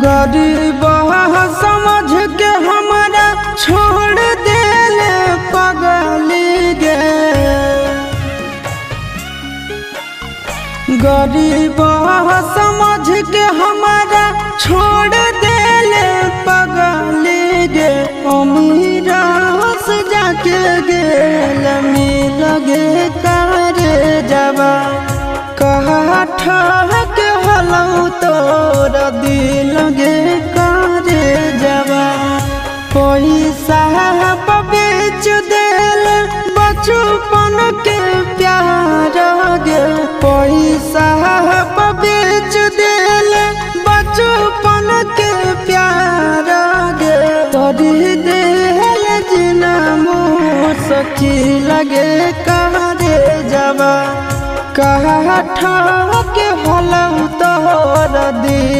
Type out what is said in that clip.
गरीब समझ के हमारा छोड़ देले पगली गे। गरीब समझ के हमारा छोड़ देले पगली गे। अमीर से जाके गेल मिल गे करे जबा कहा ठहके हलौ तोर दिल गे करे जबा। पैसा बेच देल बचपन के प्यार गे। पैसा बेच देल बचपन के प्यार गे। तोरी देल जिना मुसकी लगे करे जबा कहा ठहके हलौ तोर दिल।